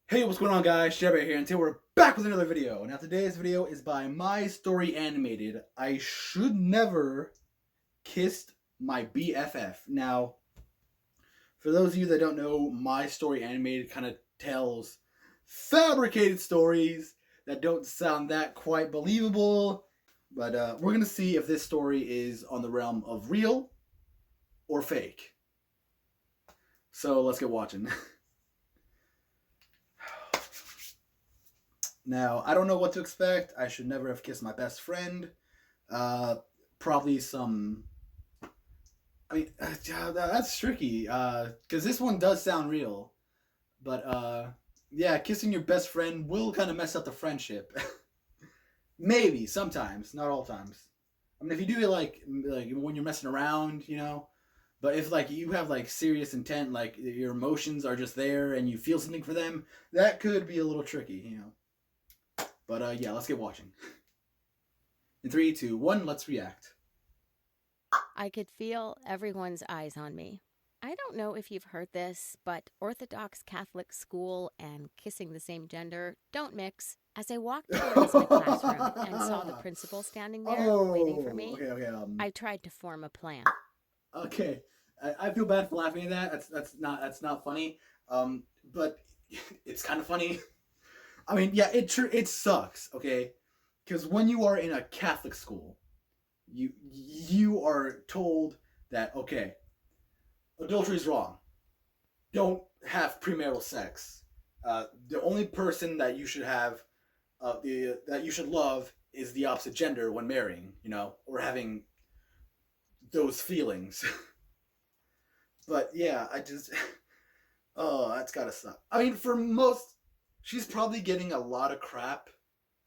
Hey, what's going on, guys? Shebba here, and today we're back with another video. Now, today's video is by My Story Animated. I should never kissed my BFF. Now, for those of you that don't know, My Story Animated kind of tells fabricated stories that don't sound that quite believable. But we're gonna see if this story is on the realm of real or fake. So let's get watching. Now, I don't know what to expect. I should never have kissed my best friend. Uh, Probably some. I mean, that's tricky. Because this one does sound real, but yeah, kissing your best friend will kind of mess up the friendship. Maybe sometimes, not all times. I mean, if you do it like when you're messing around, you know. But if like you have like serious intent, like your emotions are just there and you feel something for them, that could be a little tricky, you know. But yeah, let's get watching. In three, two, one, let's react. I could feel everyone's eyes on me. I don't know if you've heard this, but Orthodox Catholic school and kissing the same gender don't mix. As I walked towards my classroom and saw the principal standing there waiting for Oh, me, okay, okay. I tried to form a plan. Okay. I feel bad for laughing at that. That's not funny. But it's kind of funny. I mean, yeah, it sucks. Okay, because when you are in a Catholic school, you are told that okay, adultery is wrong. Don't have premarital sex. The only person that you should have, that you should love is the opposite gender when marrying. You know, or having those feelings. But yeah, I just oh, that's gotta suck. I mean, for most, she's probably getting a lot of crap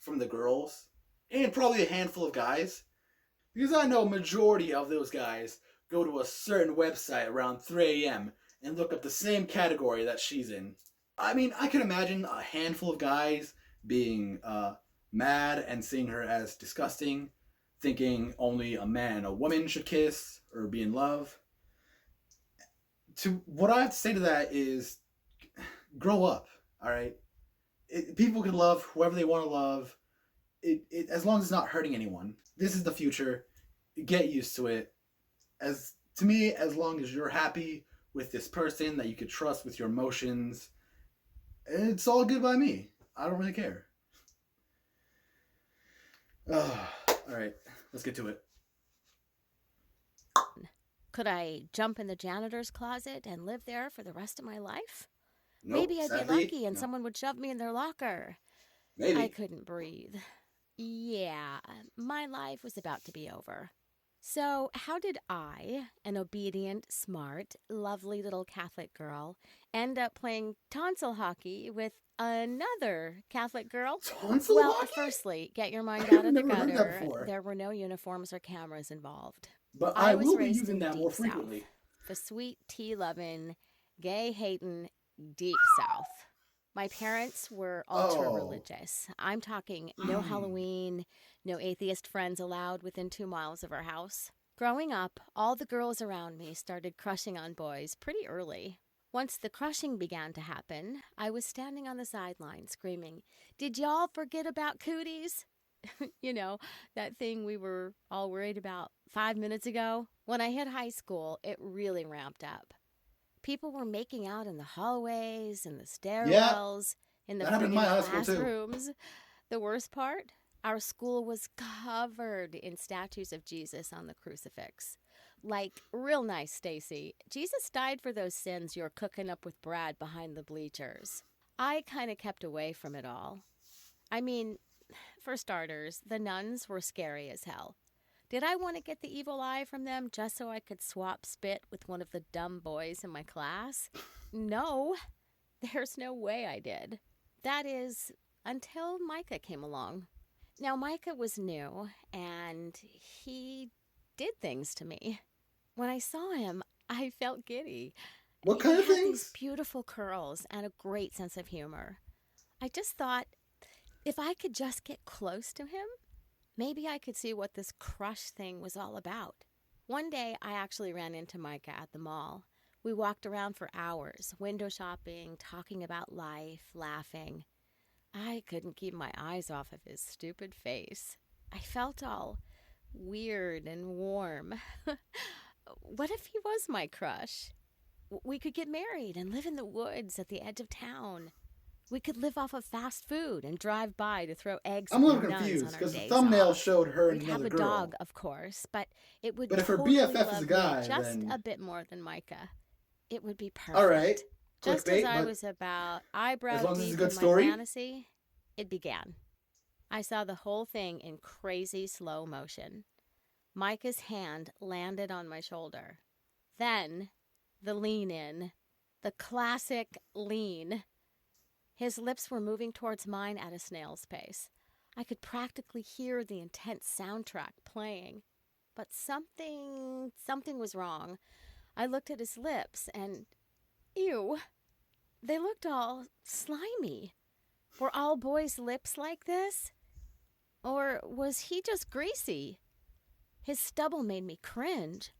from the girls and probably a handful of guys because I know majority of those guys go to a certain website around 3 a.m. and look up the same category that she's in. I mean, I can imagine a handful of guys being mad and seeing her as disgusting, thinking only a man and a woman should kiss or be in love. To what I have to say to that is grow up. All right, people can love whoever they want to love. As long as it's not hurting anyone. This is the future. Get used to it. As to me, as long as you're happy with this person that you could trust with your emotions, it's all good by me. I don't really care. All right, let's get to it. Could I jump in the janitor's closet and live there for the rest of my life? Nope, Maybe I'd be sadly, lucky and no. someone would shove me in their locker. I Maybe. couldn't breathe. Yeah, my life was about to be over. So, how did I, an obedient, smart, lovely little Catholic girl, end up playing tonsil hockey with another Catholic girl? Tonsil Well, hockey? firstly, get your mind out I've of the never heard that gutter. before. There were no uniforms or cameras involved. But I I was will be raised using in the that more Deep South, frequently. the sweet tea loving, gay hating Deep South. My parents were ultra Oh. religious. I'm talking no Halloween, no atheist friends allowed within 2 miles of our house. Growing up, all the girls around me started crushing on boys pretty early. Once the crushing began to happen, I was standing on the sideline screaming, "Did y'all forget about cooties?" You know, that thing we were all worried about 5 minutes ago. When I hit high school, it really ramped up. People were making out in the hallways, in the Yeah, stairwells, in the that happened in my friggin' high school too. classrooms. The worst part? Our school was covered in statues of Jesus on the crucifix. Like, real nice, Stacy. Jesus died for those sins you're cooking up with Brad behind the bleachers. I kind of kept away from it all. I mean, for starters, the nuns were scary as hell. Did I want to get the evil eye from them just so I could swap spit with one of the dumb boys in my class? No, there's no way I did. That is, until Micah came along. Now, Micah was new, and he did things to me. When I saw him, I felt giddy. What He kind of had these things? beautiful curls and a great sense of humor. I just thought if I could just get close to him, maybe I could see what this crush thing was all about. One day, I actually ran into Micah at the mall. We walked around for hours, window shopping, talking about life, laughing. I couldn't keep my eyes off of his stupid face. I felt all weird and warm. What if he was my crush? We could get married and live in the woods at the edge of town. We could live off of fast food and drive by to throw eggs I'm a at little the nuns confused on our because the days thumbnail off. showed her and We'd have another a girl. dog, of course, but it would But if her totally BFF is love a guy, me just then a bit more than Micah. It would be perfect. all right, Just as clickbait. I But was about eyebrow as long as it's a deep good in my story. fantasy, it began. I saw the whole thing in crazy slow motion. Micah's hand landed on my shoulder. Then, the lean in. The classic lean. His lips were moving towards mine at a snail's pace. I could practically hear the intense soundtrack playing. But something was wrong. I looked at his lips and, ew, they looked all slimy. Were all boys' lips like this? Or was he just greasy? His stubble made me cringe.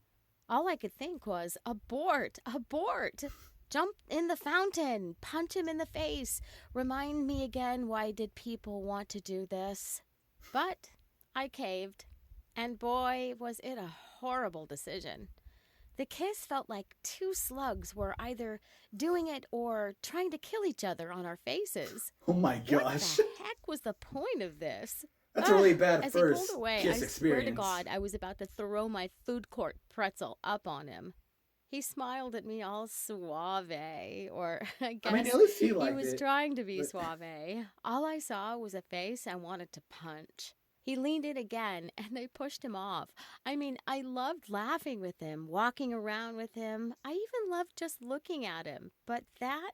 All I could think was, abort, abort. Jump in the fountain, punch him in the face. Remind me again, why did people want to do this? But I caved, and boy, was it a horrible decision. The kiss felt like two slugs were either doing it or trying to kill each other on our faces. Oh my What gosh, the heck was the point of this? that's a really bad As he first pulled away, kiss I experience. swear to God, I was about to throw my food court pretzel up on him. He smiled at me all suave, or I guess I mean, at least he he liked was it. trying to be but- suave. All I saw was a face I wanted to punch. He leaned in again, and I pushed him off. I mean, I loved laughing with him, walking around with him. I even loved just looking at him. But that,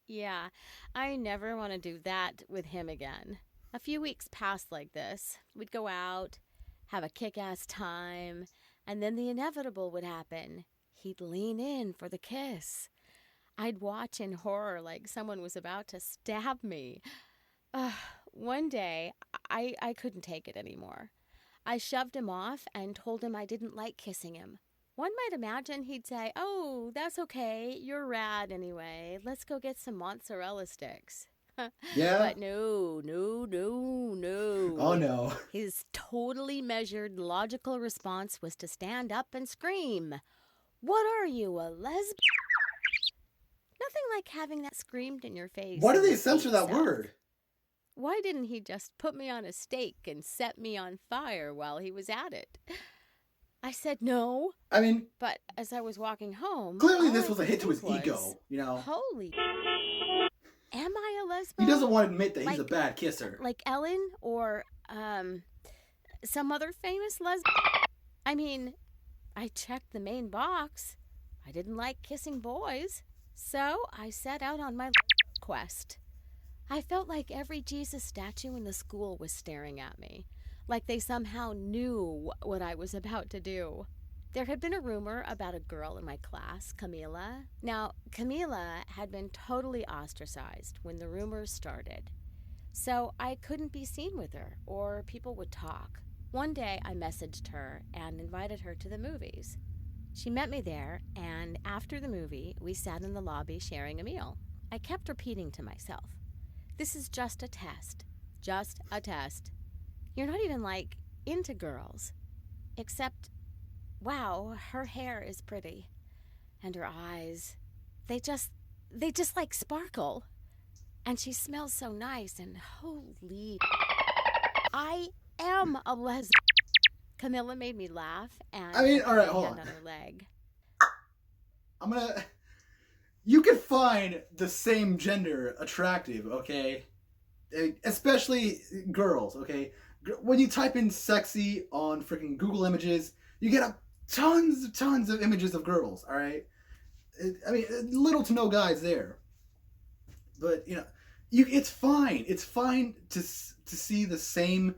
yeah, I never want to do that with him again. A few weeks passed like this. We'd go out, have a kick-ass time, and then the inevitable would happen. He'd lean in for the kiss. I'd watch in horror like someone was about to stab me. One day, I couldn't take it anymore. I shoved him off and told him I didn't like kissing him. One might imagine he'd say, "Oh, that's okay. You're rad anyway. Let's go get some mozzarella sticks." Yeah. But no. Oh no. His totally measured, logical response was to stand up and scream, "What are you, a lesbian?" Nothing like having that screamed in your face. Why do in they the censor deep that South. word? Why didn't he just put me on a stake and set me on fire while he was at it? I said no, I mean, but as I was walking home, clearly all this I was a could hit to his think ego. was, You know, holy, am I a he lesbian? doesn't want to admit that he's a Like- bad kisser. Like Ellen or some other famous lesbian? I mean, I checked the main box. I didn't like kissing boys, so I set out on my quest. I felt like every Jesus statue in the school was staring at me, like they somehow knew what I was about to do. There had been a rumor about a girl in my class, Camila. Now, Camila had been totally ostracized when the rumors started, so I couldn't be seen with her, or people would talk. One day, I messaged her and invited her to the movies. She met me there, and after the movie, we sat in the lobby sharing a meal. I kept repeating to myself, "This is just a test. Just a test. You're not even, like, into girls. Except, wow, her hair is pretty. And her eyes, they just like sparkle. And she smells so nice, and holy, I am a lesbian." Camilla made me laugh, and I mean, put all right, my hold hand on. on her leg. You can find the same gender attractive, okay? Especially girls, okay? When you type in sexy on freaking Google Images, you get tons of images of girls, all right? I mean, little to no guys there. But, you know, it's fine. It's fine to see the same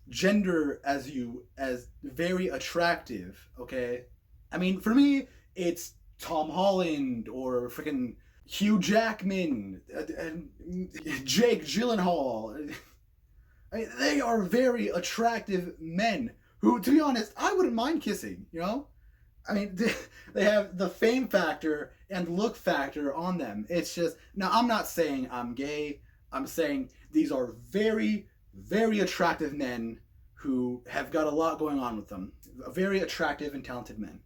gender as you as very attractive, okay? I mean, for me, it's Tom Holland or freaking Hugh Jackman and Jake Gyllenhaal. I mean, they are very attractive men who, to be honest, I wouldn't mind kissing, you know? I mean, they have the fame factor and look factor on them. It's just, now I'm not saying I'm gay. I'm saying these are very, very attractive men who have got a lot going on with them. Very attractive and talented men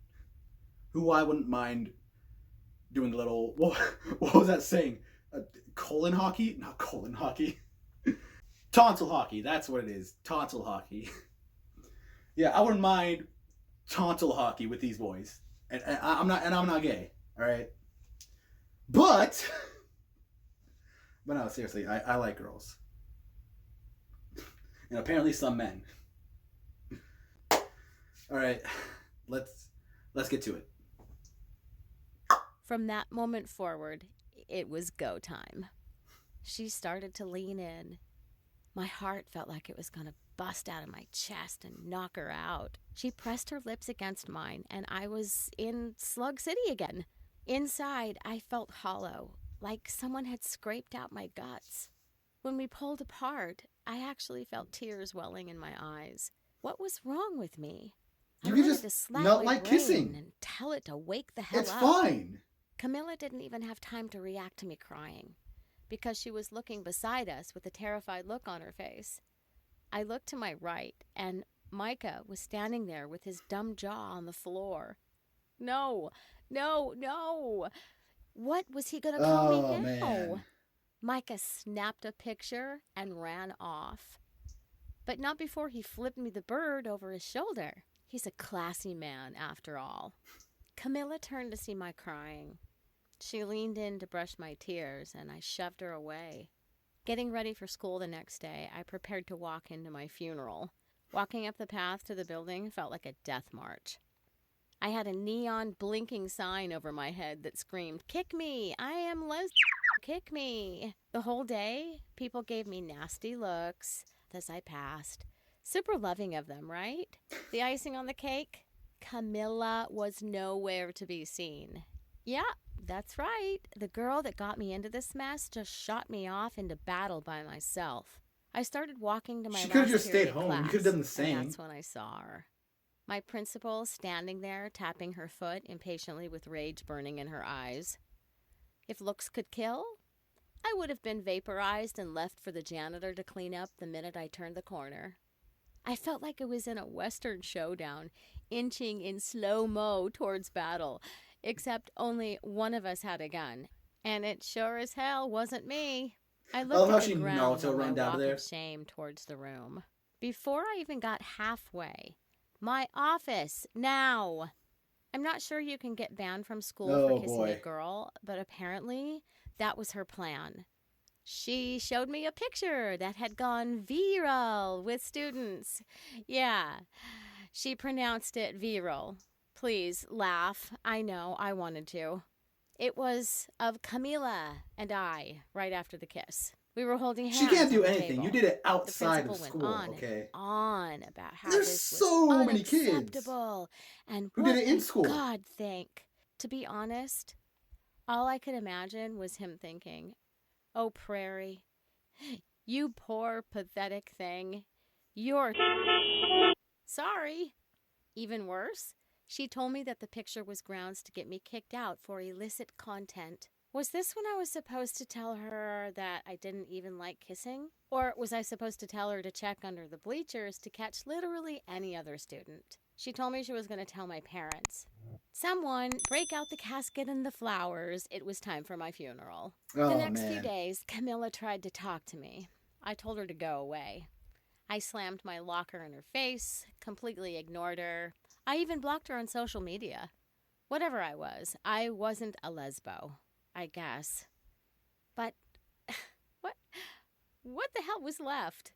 who I wouldn't mind doing a little. What was that saying? Colon hockey? Not colon hockey. Tonsil hockey. That's what it is. Tonsil hockey. Yeah, I wouldn't mind tonsil hockey with these boys. And I'm not gay. All right. But no, seriously, I like girls. And apparently some men. All right, let's get to it. From that moment forward, it was go time. She started to lean in. My heart felt like it was going to bust out of my chest and knock her out. She pressed her lips against mine, and I was in Slug City again. Inside, I felt hollow, like someone had scraped out my guts. When we pulled apart, I actually felt tears welling in my eyes. What was wrong with me? You I can wanted just to slap not my like brain kissing. and tell it to wake the hell It's up. fine. Camilla didn't even have time to react to me crying, because she was looking beside us with a terrified look on her face. I looked to my right, and Micah was standing there with his dumb jaw on the floor. No, no, no. What was he going to call me now? Man. Micah snapped a picture and ran off. But not before he flipped me the bird over his shoulder. He's a classy man, after all. Camilla turned to see my crying. She leaned in to brush my tears, and I shoved her away. Getting ready for school the next day, I prepared to walk into my funeral. Walking up the path to the building felt like a death march. I had a neon blinking sign over my head that screamed, "Kick me! I am lesbian! Kick me!" The whole day, people gave me nasty looks as I passed. Super loving of them, right? The icing on the cake? Camilla was nowhere to be seen. Yeah, that's right. The girl that got me into this mess just shot me off into battle by myself. I started walking to my She could have last just stayed period home. class, You could have done the and same. that's when I saw her. My principal standing there, tapping her foot impatiently with rage burning in her eyes. If looks could kill, I would have been vaporized and left for the janitor to clean up the minute I turned the corner. I felt like I was in a Western showdown, inching in slow-mo towards battle, except only one of us had a gun, and it sure as hell wasn't me. I looked at the ground on my walk of shame towards the room. Before I even got halfway, my office, now! I'm not sure you can get banned from school for kissing a girl, but apparently that was her plan. She showed me a picture that had gone viral with students. Yeah, she pronounced it viral. Please, laugh. I know, I wanted to. It was of Camila and I right after the kiss. We were holding hands. She can't do on the anything. table. You did it outside of The school, principal went okay? on about how There's this was so many kids unacceptable and who what did it in would school. God think. To be honest, all I could imagine was him thinking, "Oh, Prairie, you poor, pathetic thing. You're sorry." Even worse, she told me that the picture was grounds to get me kicked out for illicit content. Was this when I was supposed to tell her that I didn't even like kissing? Or was I supposed to tell her to check under the bleachers to catch literally any other student? She told me she was going to tell my parents. Someone break out the casket and the flowers. It was time for my funeral. The next few days, Camilla tried to talk to me. I told her to go away. I slammed my locker in her face, completely ignored her. I even blocked her on social media. Whatever I wasn't a lesbo, I guess. But what the hell was left?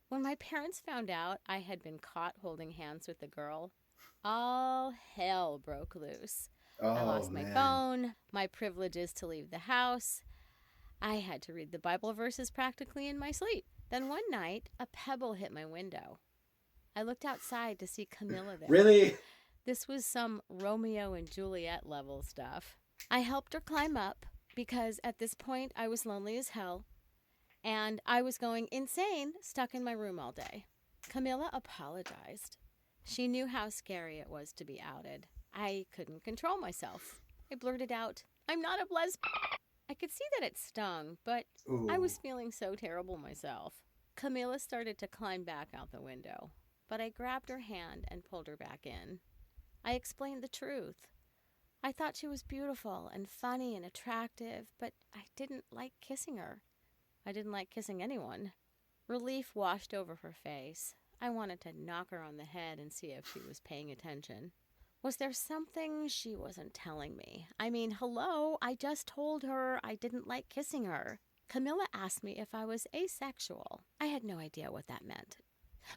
When my parents found out I had been caught holding hands with the girl, all hell broke loose. I lost my phone, my privileges to leave the house. I had to read the Bible verses practically in my sleep. Then one night, a pebble hit my window. I looked outside to see Camilla there. Really? This was some Romeo and Juliet level stuff. I helped her climb up because at this point I was lonely as hell and I was going insane stuck in my room all day. Camilla apologized. She knew how scary it was to be outed. I couldn't control myself. I blurted out, "I'm not a lesbian." I could see that it stung, but I Ooh. was feeling so terrible myself. Camilla started to climb back out the window, but I grabbed her hand and pulled her back in. I explained the truth. I thought she was beautiful and funny and attractive, but I didn't like kissing her. I didn't like kissing anyone. Relief washed over her face. I wanted to knock her on the head and see if she was paying attention. Was there something she wasn't telling me? I mean, hello, I just told her I didn't like kissing her. Camilla asked me if I was asexual. I had no idea what that meant,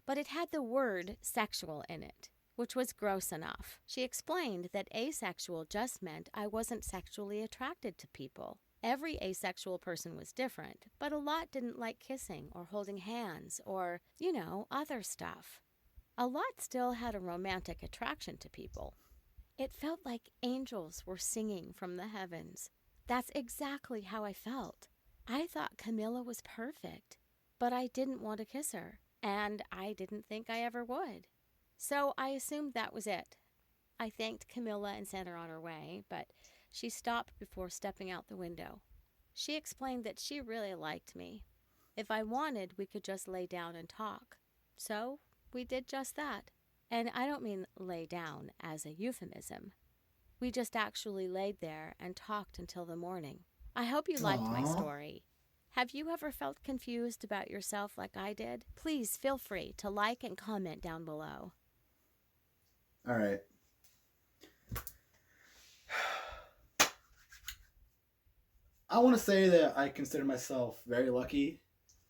but it had the word sexual in it, which was gross enough. She explained that asexual just meant I wasn't sexually attracted to people. Every asexual person was different, but a lot didn't like kissing or holding hands or, other stuff. A lot still had a romantic attraction to people. It felt like angels were singing from the heavens. That's exactly how I felt. I thought Camilla was perfect, but I didn't want to kiss her, and I didn't think I ever would. So I assumed that was it. I thanked Camilla and sent her on her way, but she stopped before stepping out the window. She explained that she really liked me. If I wanted, we could just lay down and talk. So we did just that. And I don't mean lay down as a euphemism. We just actually laid there and talked until the morning. I hope you liked my Aww. story. Have you ever felt confused about yourself like I did? Please feel free to like and comment down below. All right. I want to say that I consider myself very lucky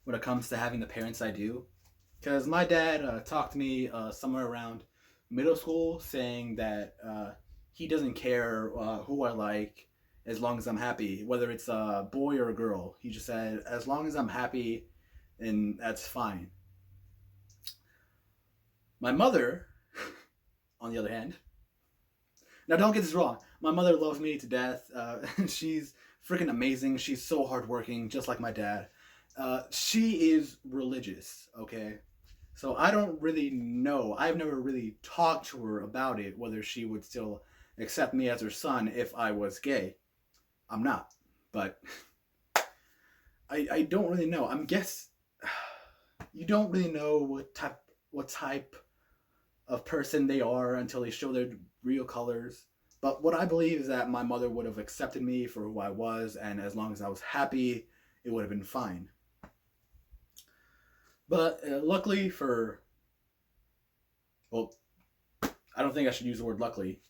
when it comes to having the parents I do. Because my dad talked to me somewhere around middle school saying that he doesn't care who I like as long as I'm happy, whether it's a boy or a girl. He just said, as long as I'm happy, then that's fine. My mother, on the other hand, now don't get this wrong. My mother loves me to death. She's freaking amazing. She's so hardworking, just like my dad. She is religious, okay? So I don't really know. I've never really talked to her about it, whether she would still accept me as her son if I was gay. I'm not. But I don't really know. I'm guess you don't really know what type of person they are until they show their real colors. But what I believe is that my mother would have accepted me for who I was, and as long as I was happy, it would have been fine. But luckily for, well, I don't think I should use the word luckily.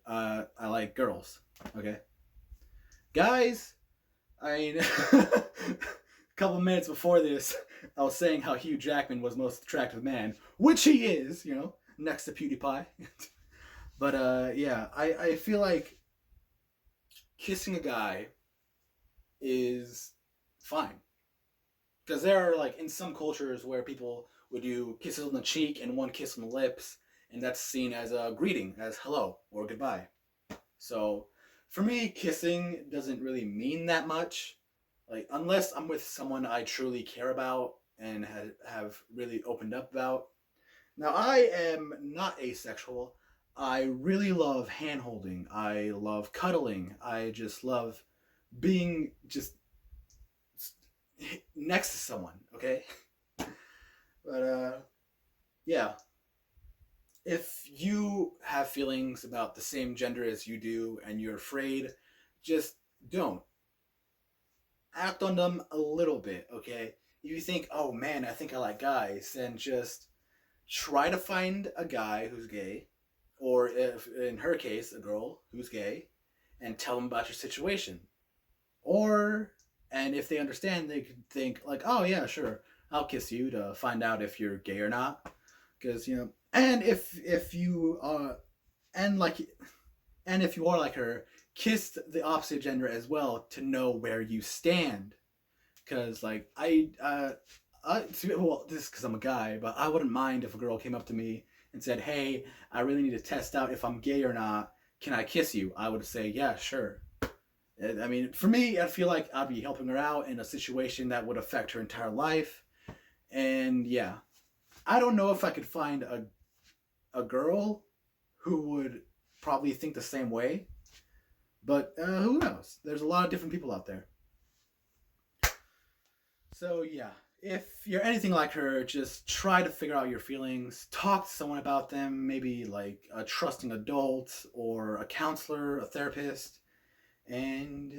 I like girls. Okay, guys. I mean, a couple minutes before this, I was saying how Hugh Jackman was the most attractive man, which he is. Next to PewDiePie. But yeah, I feel like kissing a guy is fine. Because there are, like, in some cultures where people would do kisses on the cheek and one kiss on the lips, and that's seen as a greeting, as hello or goodbye. So, for me, kissing doesn't really mean that much. Like, unless I'm with someone I truly care about and have really opened up about. Now, I am not asexual. I really love hand holding. I love cuddling. I just love being just next to someone, okay? But yeah. If you have feelings about the same gender as you do and you're afraid, just don't. Act on them a little bit, okay? If you think, oh man, I think I like guys, then just try to find a guy who's gay, or if in her case, a girl who's gay, and tell them about your situation. Or, and if they understand, they could think like, oh yeah, sure, I'll kiss you to find out if you're gay or not, because and if you and and if you are like her, kiss the opposite gender as well to know where you stand, because like well, this is because I'm a guy, but I wouldn't mind if a girl came up to me and said, hey, I really need to test out if I'm gay or not. Can I kiss you? I would say, yeah, sure. I mean, for me, I feel like I'd be helping her out in a situation that would affect her entire life. And yeah, I don't know if I could find a girl who would probably think the same way. But who knows? There's a lot of different people out there. So yeah, if you're anything like her, just try to figure out your feelings. Talk to someone about them, maybe like a trusting adult or a counselor, a therapist, and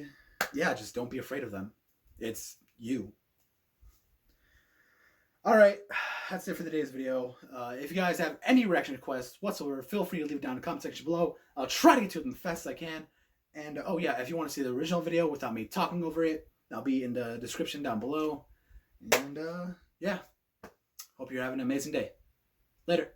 yeah, just don't be afraid of them. It's you. All right, that's it for today's video. If you guys have any reaction requests whatsoever, feel free to leave it down in the comment section below. I'll try to get to them as fast as I can. And oh yeah, if you want to see the original video without me talking over it, that'll be in the description down below. And yeah, hope you're having an amazing day. Later.